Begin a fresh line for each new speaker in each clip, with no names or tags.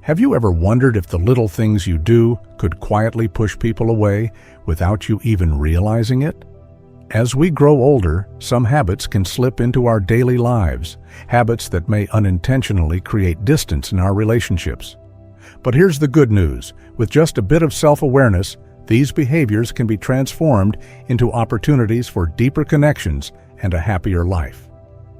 Have you ever wondered if the little things you do could quietly push people away without you even realizing it? As we grow older, some habits can slip into our daily lives, habits that may unintentionally create distance in our relationships. But here's the good news. With just a bit of self-awareness, these behaviors can be transformed into opportunities for deeper connections and a happier life.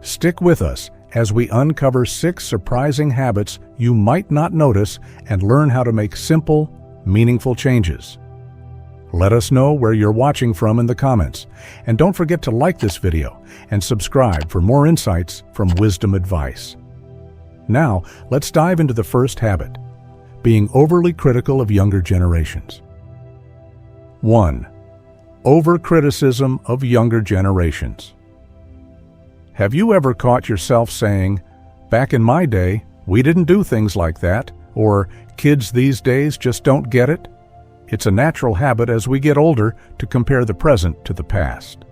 Stick with us as we uncover 6 surprising habits you might not notice and learn how to make simple, meaningful changes. Let us know where you're watching from in the comments, and don't forget to like this video and subscribe for more insights from Wisdom Advice. Now, let's dive into the first habit: being overly critical of younger generations. 1. Over-criticism of younger generations. Have you ever caught yourself saying, "Back in my day, we didn't do things like that," or "Kids these days just don't get it"? It's a natural habit as we get older to compare the present to the past.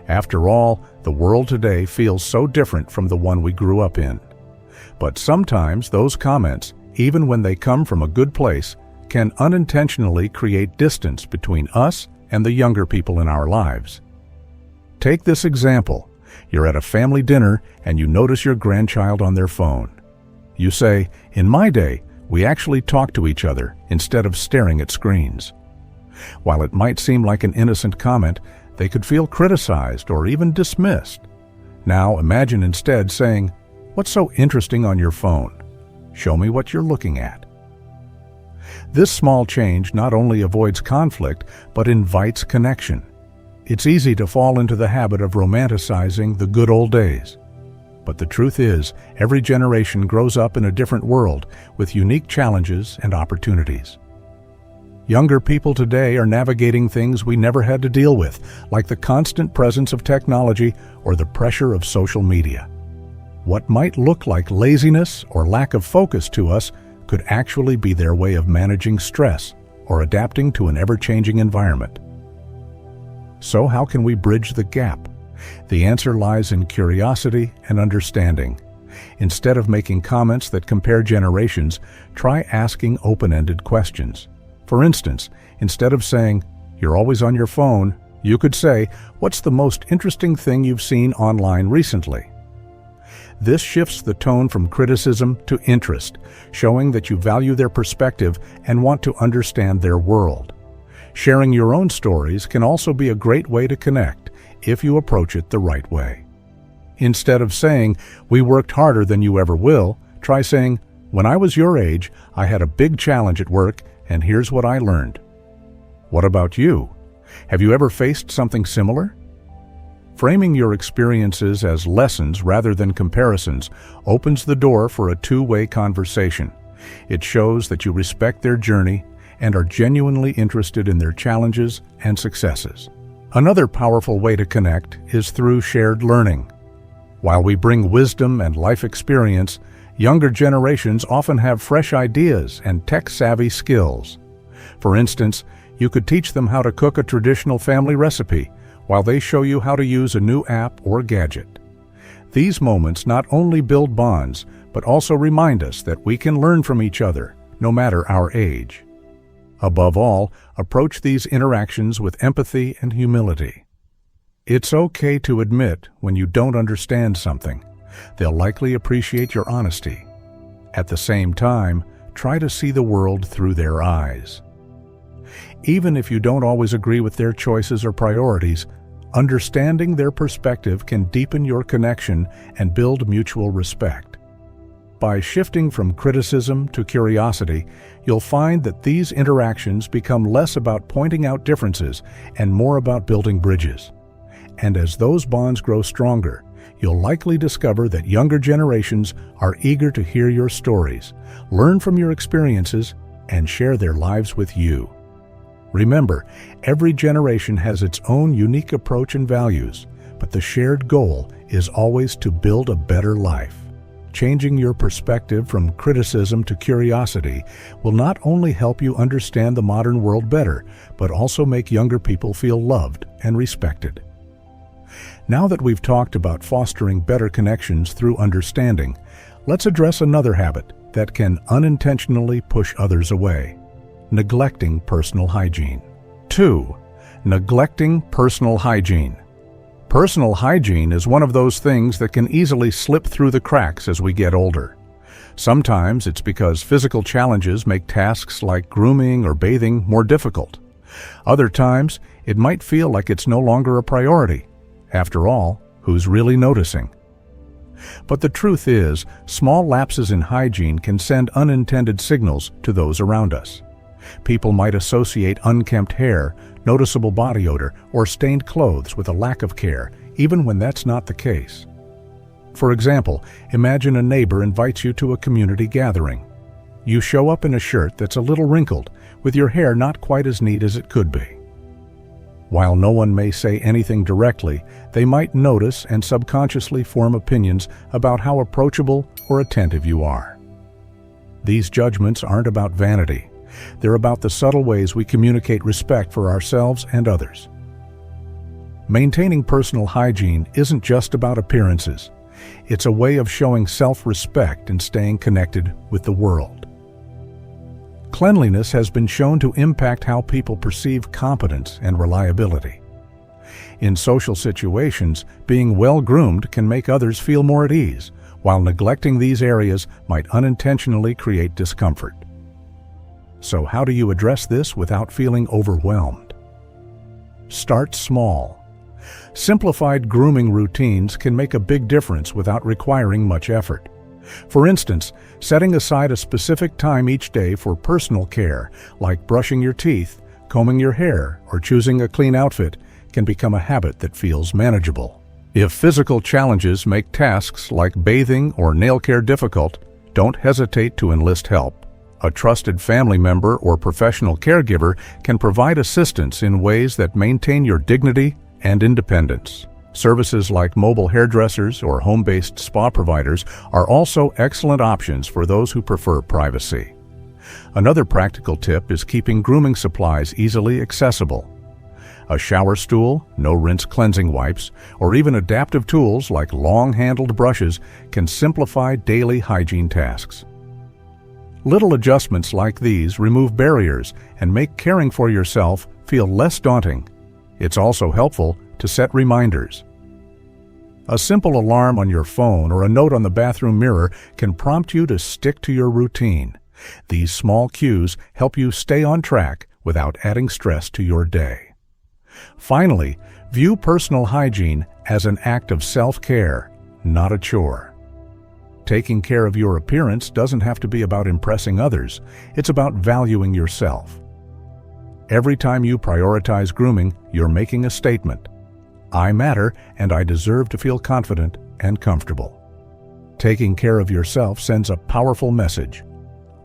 After all, the world today feels so different from the one we grew up in. But sometimes those comments, even when they come from a good place, can unintentionally create distance between us and the younger people in our lives. Take this example. You're at a family dinner and you notice your grandchild on their phone. You say, "In my day, we actually talked to each other instead of staring at screens." While it might seem like an innocent comment, they could feel criticized or even dismissed. Now imagine instead saying, "What's so interesting on your phone? Show me what you're looking at." This small change not only avoids conflict, but invites connection. It's easy to fall into the habit of romanticizing the good old days. But the truth is, every generation grows up in a different world with unique challenges and opportunities. Younger people today are navigating things we never had to deal with, like the constant presence of technology or the pressure of social media. What might look like laziness or lack of focus to us could actually be their way of managing stress or adapting to an ever-changing environment. So how can we bridge the gap? The answer lies in curiosity and understanding. Instead of making comments that compare generations, try asking open-ended questions. For instance, instead of saying, "You're always on your phone," you could say, "What's the most interesting thing you've seen online recently?" This shifts the tone from criticism to interest, showing that you value their perspective and want to understand their world. Sharing your own stories can also be a great way to connect if you approach it the right way. Instead of saying, "We worked harder than you ever will," try saying, "When I was your age, I had a big challenge at work, and here's what I learned." What about you? Have you ever faced something similar? Framing your experiences as lessons rather than comparisons opens the door for a two-way conversation. It shows that you respect their journey and are genuinely interested in their challenges and successes. Another powerful way to connect is through shared learning. While we bring wisdom and life experience, younger generations often have fresh ideas and tech-savvy skills. For instance, you could teach them how to cook a traditional family recipe while they show you how to use a new app or gadget. These moments not only build bonds, but also remind us that we can learn from each other, no matter our age. Above all, approach these interactions with empathy and humility. It's okay to admit when you don't understand something. They'll likely appreciate your honesty. At the same time, try to see the world through their eyes. Even if you don't always agree with their choices or priorities, understanding their perspective can deepen your connection and build mutual respect. By shifting from criticism to curiosity, you'll find that these interactions become less about pointing out differences and more about building bridges. And as those bonds grow stronger, you'll likely discover that younger generations are eager to hear your stories, learn from your experiences, and share their lives with you. Remember, every generation has its own unique approach and values, but the shared goal is always to build a better life. Changing your perspective from criticism to curiosity will not only help you understand the modern world better, but also make younger people feel loved and respected. Now that we've talked about fostering better connections through understanding, let's address another habit that can unintentionally push others away. Neglecting personal hygiene. 2. Neglecting personal hygiene. Personal hygiene is one of those things that can easily slip through the cracks as we get older. Sometimes it's because physical challenges make tasks like grooming or bathing more difficult. Other times, it might feel like it's no longer a priority. After all, who's really noticing? But the truth is, small lapses in hygiene can send unintended signals to those around us. People might associate unkempt hair, noticeable body odor, or stained clothes with a lack of care, even when that's not the case. For example, imagine a neighbor invites you to a community gathering. You show up in a shirt that's a little wrinkled, with your hair not quite as neat as it could be. While no one may say anything directly, they might notice and subconsciously form opinions about how approachable or attentive you are. These judgments aren't about vanity. They're about the subtle ways we communicate respect for ourselves and others. Maintaining personal hygiene isn't just about appearances. It's a way of showing self-respect and staying connected with the world. Cleanliness has been shown to impact how people perceive competence and reliability. In social situations, being well-groomed can make others feel more at ease, while neglecting these areas might unintentionally create discomfort. So how do you address this without feeling overwhelmed? Start small. Simplified grooming routines can make a big difference without requiring much effort. For instance, setting aside a specific time each day for personal care, like brushing your teeth, combing your hair, or choosing a clean outfit, can become a habit that feels manageable. If physical challenges make tasks like bathing or nail care difficult, don't hesitate to enlist help. A trusted family member or professional caregiver can provide assistance in ways that maintain your dignity and independence. Services like mobile hairdressers or home-based spa providers are also excellent options for those who prefer privacy. Another practical tip is keeping grooming supplies easily accessible. A shower stool, no-rinse cleansing wipes, or even adaptive tools like long-handled brushes can simplify daily hygiene tasks. Little adjustments like these remove barriers and make caring for yourself feel less daunting. It's also helpful to set reminders. A simple alarm on your phone or a note on the bathroom mirror can prompt you to stick to your routine. These small cues help you stay on track without adding stress to your day. Finally, view personal hygiene as an act of self-care, not a chore. Taking care of your appearance doesn't have to be about impressing others. It's about valuing yourself. Every time you prioritize grooming, you're making a statement. I matter, and I deserve to feel confident and comfortable. Taking care of yourself sends a powerful message.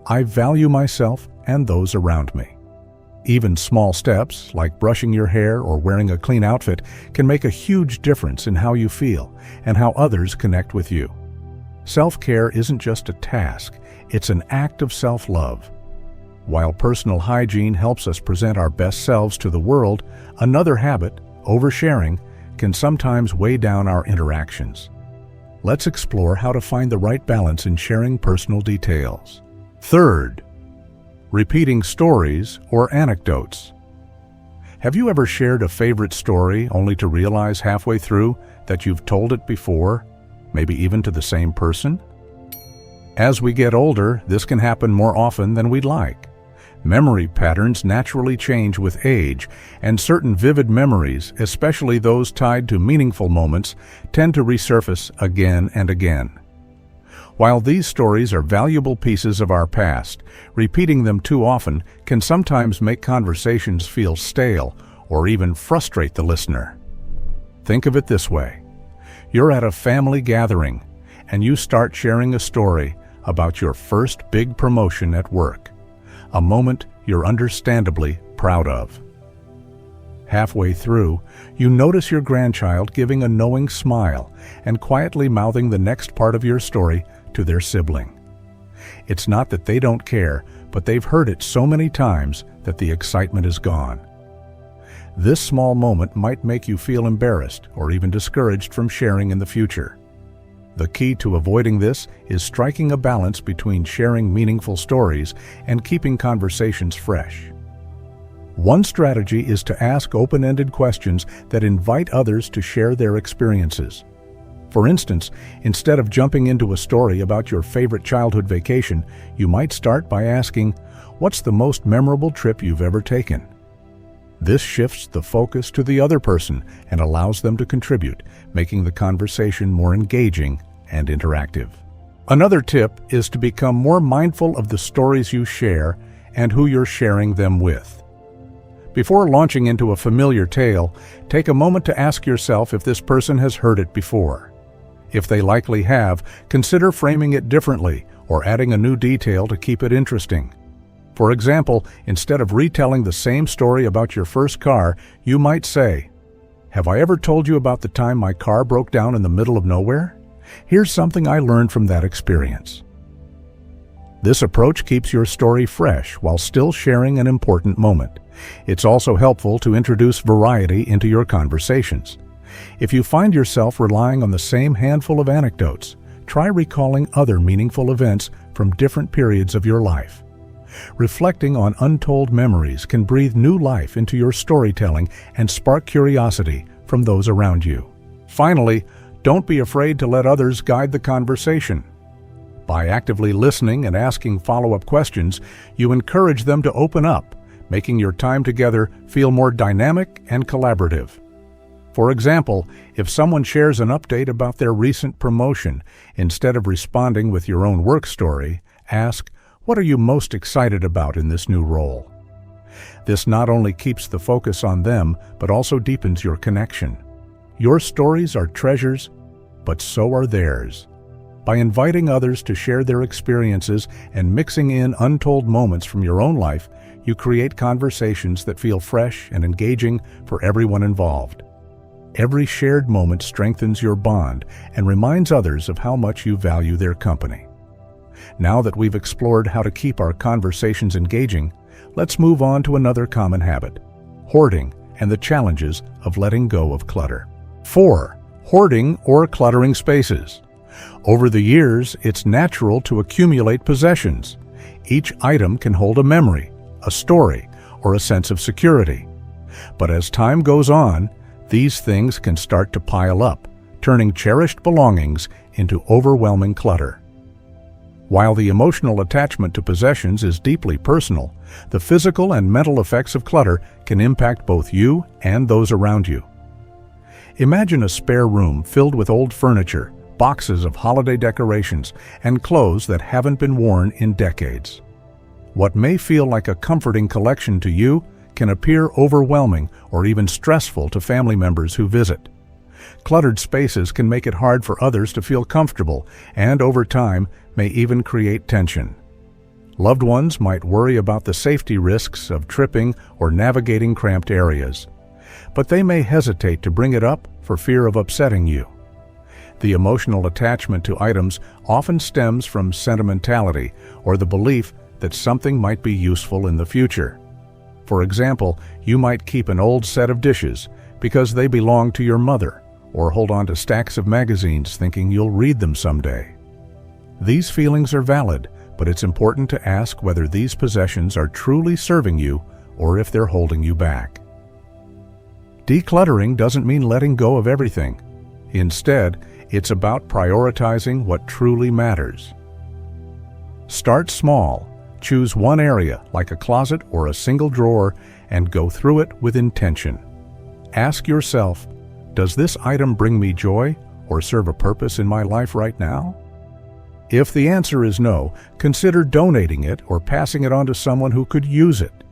I value myself and those around me. Even small steps, like brushing your hair or wearing a clean outfit, can make a huge difference in how you feel and how others connect with you. Self-care isn't just a task, it's an act of self-love. While personal hygiene helps us present our best selves to the world, another habit, oversharing, can sometimes weigh down our interactions. Let's explore how to find the right balance in sharing personal details. Third, repeating stories or anecdotes. Have you ever shared a favorite story only to realize halfway through that you've told it before, maybe even to the same person? As we get older, this can happen more often than we'd like. Memory patterns naturally change with age, and certain vivid memories, especially those tied to meaningful moments, tend to resurface again and again. While these stories are valuable pieces of our past, repeating them too often can sometimes make conversations feel stale or even frustrate the listener. Think of it this way. You're at a family gathering, and you start sharing a story about your first big promotion at work, a moment you're understandably proud of. Halfway through, you notice your grandchild giving a knowing smile and quietly mouthing the next part of your story to their sibling. It's not that they don't care, but they've heard it so many times that the excitement is gone. This small moment might make you feel embarrassed or even discouraged from sharing in the future. The key to avoiding this is striking a balance between sharing meaningful stories and keeping conversations fresh. One strategy is to ask open-ended questions that invite others to share their experiences. For instance, instead of jumping into a story about your favorite childhood vacation, you might start by asking, "What's the most memorable trip you've ever taken?" This shifts the focus to the other person and allows them to contribute, making the conversation more engaging and interactive. Another tip is to become more mindful of the stories you share and who you're sharing them with. Before launching into a familiar tale, take a moment to ask yourself if this person has heard it before. If they likely have, consider framing it differently or adding a new detail to keep it interesting. For example, instead of retelling the same story about your first car, you might say, "Have I ever told you about the time my car broke down in the middle of nowhere? Here's something I learned from that experience." This approach keeps your story fresh while still sharing an important moment. It's also helpful to introduce variety into your conversations. If you find yourself relying on the same handful of anecdotes, try recalling other meaningful events from different periods of your life. Reflecting on untold memories can breathe new life into your storytelling and spark curiosity from those around you. Finally, don't be afraid to let others guide the conversation. By actively listening and asking follow-up questions, you encourage them to open up, making your time together feel more dynamic and collaborative. For example, if someone shares an update about their recent promotion, instead of responding with your own work story, ask, "What are you most excited about in this new role?" This not only keeps the focus on them, but also deepens your connection. Your stories are treasures, but so are theirs. By inviting others to share their experiences and mixing in untold moments from your own life, you create conversations that feel fresh and engaging for everyone involved. Every shared moment strengthens your bond and reminds others of how much you value their company. Now that we've explored how to keep our conversations engaging, let's move on to another common habit: hoarding and the challenges of letting go of clutter. 4. Hoarding or cluttering spaces. Over the years, it's natural to accumulate possessions. Each item can hold a memory, a story, or a sense of security. But as time goes on, these things can start to pile up, turning cherished belongings into overwhelming clutter. While the emotional attachment to possessions is deeply personal, the physical and mental effects of clutter can impact both you and those around you. Imagine a spare room filled with old furniture, boxes of holiday decorations, and clothes that haven't been worn in decades. What may feel like a comforting collection to you can appear overwhelming or even stressful to family members who visit. Cluttered spaces can make it hard for others to feel comfortable and, over time, may even create tension. Loved ones might worry about the safety risks of tripping or navigating cramped areas, but they may hesitate to bring it up for fear of upsetting you. The emotional attachment to items often stems from sentimentality or the belief that something might be useful in the future. For example, you might keep an old set of dishes because they belong to your mother, or hold on to stacks of magazines thinking you'll read them someday. These feelings are valid, but it's important to ask whether these possessions are truly serving you or if they're holding you back. Decluttering doesn't mean letting go of everything. Instead, it's about prioritizing what truly matters. Start small. Choose one area, like a closet or a single drawer, and go through it with intention. Ask yourself, does this item bring me joy or serve a purpose in my life right now? If the answer is no, consider donating it or passing it on to someone who could use it.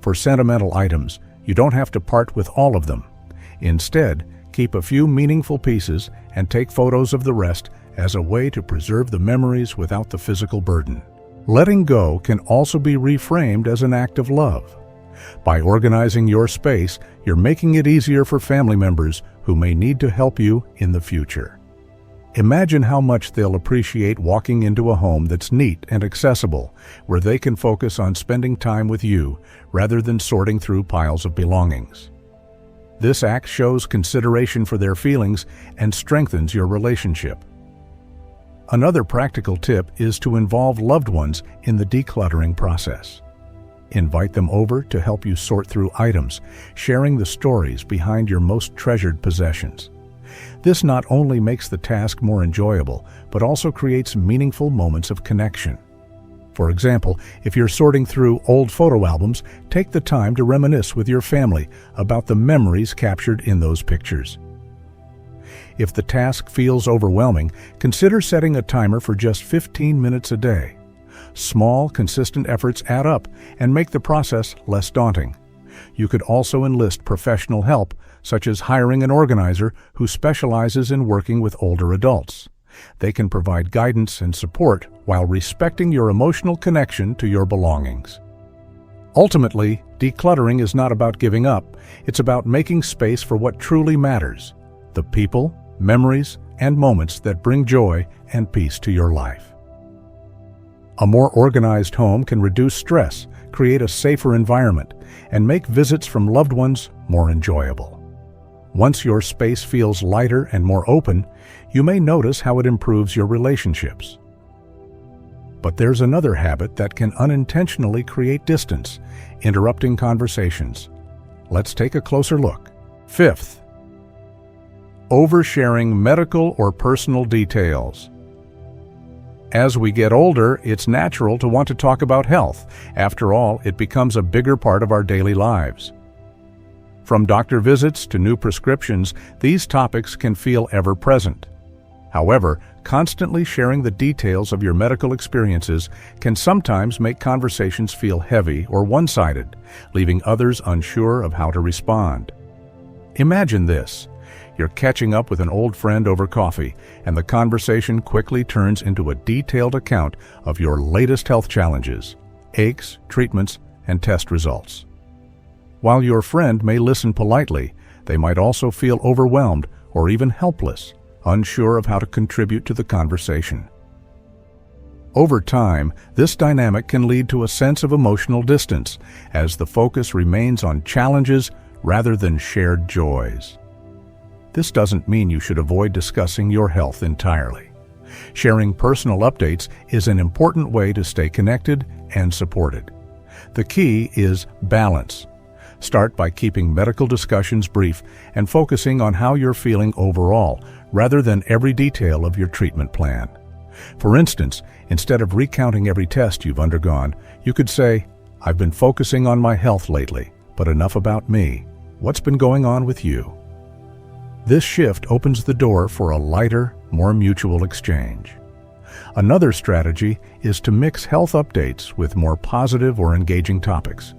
For sentimental items, you don't have to part with all of them. Instead, keep a few meaningful pieces and take photos of the rest as a way to preserve the memories without the physical burden. Letting go can also be reframed as an act of love. By organizing your space, you're making it easier for family members who may need to help you in the future. Imagine how much they'll appreciate walking into a home that's neat and accessible, where they can focus on spending time with you rather than sorting through piles of belongings. This act shows consideration for their feelings and strengthens your relationship. Another practical tip is to involve loved ones in the decluttering process. Invite them over to help you sort through items, sharing the stories behind your most treasured possessions. This not only makes the task more enjoyable, but also creates meaningful moments of connection. For example, if you're sorting through old photo albums, take the time to reminisce with your family about the memories captured in those pictures. If the task feels overwhelming, consider setting a timer for just 15 minutes a day. Small, consistent efforts add up and make the process less daunting. You could also enlist professional help, such as hiring an organizer who specializes in working with older adults. They can provide guidance and support while respecting your emotional connection to your belongings. Ultimately, decluttering is not about giving up. It's about making space for what truly matters: the people, memories, and moments that bring joy and peace to your life. A more organized home can reduce stress, create a safer environment, and make visits from loved ones more enjoyable. Once your space feels lighter and more open, you may notice how it improves your relationships. But there's another habit that can unintentionally create distance, interrupting conversations. Let's take a closer look. Fifth, oversharing medical or personal details. As we get older, it's natural to want to talk about health. After all, it becomes a bigger part of our daily lives. From doctor visits to new prescriptions, these topics can feel ever present. However, constantly sharing the details of your medical experiences can sometimes make conversations feel heavy or one-sided, leaving others unsure of how to respond. Imagine this. You're catching up with an old friend over coffee, and the conversation quickly turns into a detailed account of your latest health challenges, aches, treatments, and test results. While your friend may listen politely, they might also feel overwhelmed or even helpless, unsure of how to contribute to the conversation. Over time, this dynamic can lead to a sense of emotional distance, as the focus remains on challenges rather than shared joys. This doesn't mean you should avoid discussing your health entirely. Sharing personal updates is an important way to stay connected and supported. The key is balance. Start by keeping medical discussions brief and focusing on how you're feeling overall, rather than every detail of your treatment plan. For instance, instead of recounting every test you've undergone, you could say, "I've been focusing on my health lately, but enough about me. What's been going on with you?" This shift opens the door for a lighter, more mutual exchange. Another strategy is to mix health updates with more positive or engaging topics.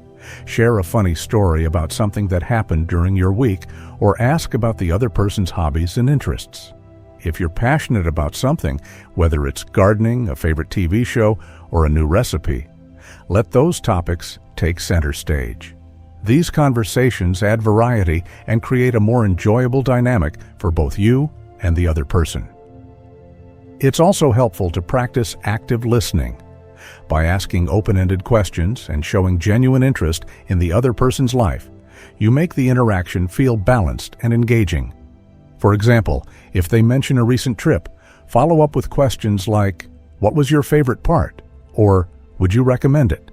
Share a funny story about something that happened during your week, or ask about the other person's hobbies and interests. If you're passionate about something, whether it's gardening, a favorite TV show, or a new recipe, let those topics take center stage. These conversations add variety and create a more enjoyable dynamic for both you and the other person. It's also helpful to practice active listening. By asking open-ended questions and showing genuine interest in the other person's life, you make the interaction feel balanced and engaging. For example, if they mention a recent trip, follow up with questions like, "What was your favorite part?" or "Would you recommend it?"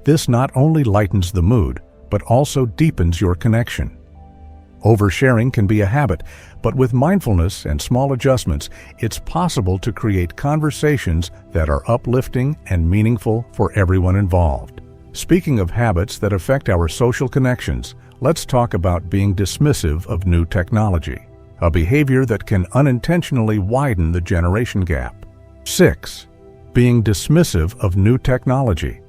This not only lightens the mood, but also deepens your connection. Oversharing can be a habit, but with mindfulness and small adjustments, it's possible to create conversations that are uplifting and meaningful for everyone involved. Speaking of habits that affect our social connections, let's talk about being dismissive of new technology, a behavior that can unintentionally widen the generation gap. 6. Being dismissive of new technology.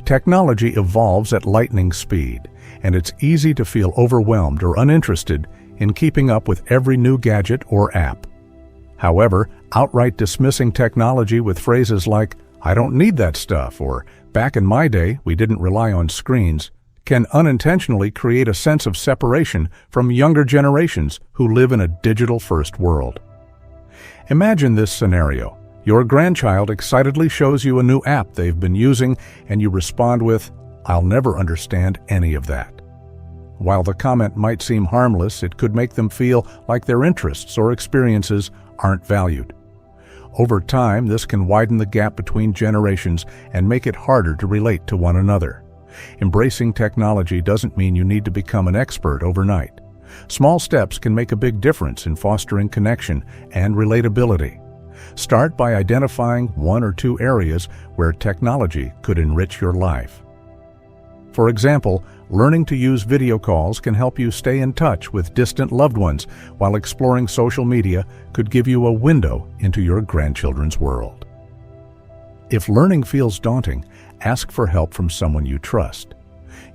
Technology evolves at lightning speed, and it's easy to feel overwhelmed or uninterested in keeping up with every new gadget or app. However, outright dismissing technology with phrases like, "I don't need that stuff," or "Back in my day, we didn't rely on screens," can unintentionally create a sense of separation from younger generations who live in a digital-first world. Imagine this scenario. Your grandchild excitedly shows you a new app they've been using, and you respond with, "I'll never understand any of that." While the comment might seem harmless, it could make them feel like their interests or experiences aren't valued. Over time, this can widen the gap between generations and make it harder to relate to one another. Embracing technology doesn't mean you need to become an expert overnight. Small steps can make a big difference in fostering connection and relatability. Start by identifying 1 or 2 areas where technology could enrich your life. For example, learning to use video calls can help you stay in touch with distant loved ones, while exploring social media could give you a window into your grandchildren's world. If learning feels daunting, ask for help from someone you trust.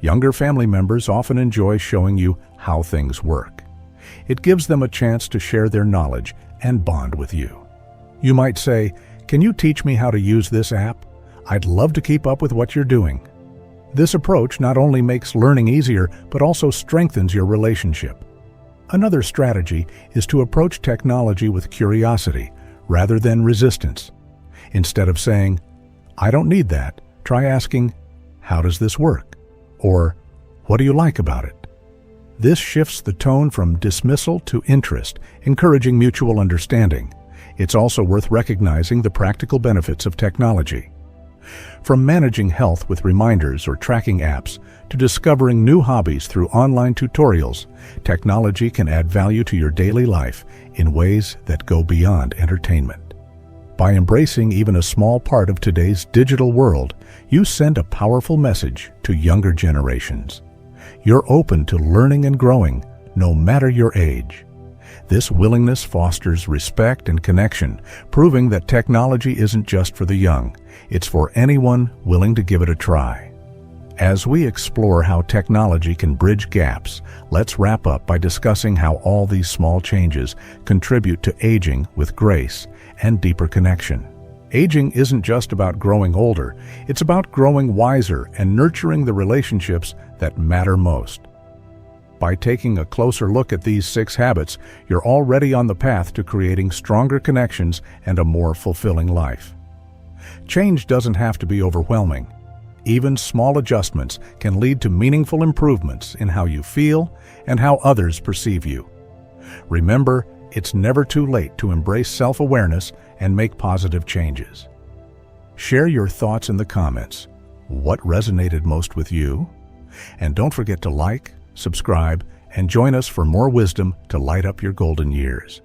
Younger family members often enjoy showing you how things work. It gives them a chance to share their knowledge and bond with you. You might say, "Can you teach me how to use this app? I'd love to keep up with what you're doing." This approach not only makes learning easier, but also strengthens your relationship. Another strategy is to approach technology with curiosity rather than resistance. Instead of saying, "I don't need that," try asking, "How does this work?" Or, "What do you like about it?" This shifts the tone from dismissal to interest, encouraging mutual understanding. It's also worth recognizing the practical benefits of technology. From managing health with reminders or tracking apps to discovering new hobbies through online tutorials, technology can add value to your daily life in ways that go beyond entertainment. By embracing even a small part of today's digital world, you send a powerful message to younger generations. You're open to learning and growing, no matter your age. This willingness fosters respect and connection, proving that technology isn't just for the young, it's for anyone willing to give it a try. As we explore how technology can bridge gaps, let's wrap up by discussing how all these small changes contribute to aging with grace and deeper connection. Aging isn't just about growing older, it's about growing wiser and nurturing the relationships that matter most. By taking a closer look at these 6 habits, you're already on the path to creating stronger connections and a more fulfilling life. Change doesn't have to be overwhelming. Even small adjustments can lead to meaningful improvements in how you feel and how others perceive you. Remember, it's never too late to embrace self-awareness and make positive changes. Share your thoughts in the comments. What resonated most with you? And don't forget to like, subscribe, and join us for more wisdom to light up your golden years.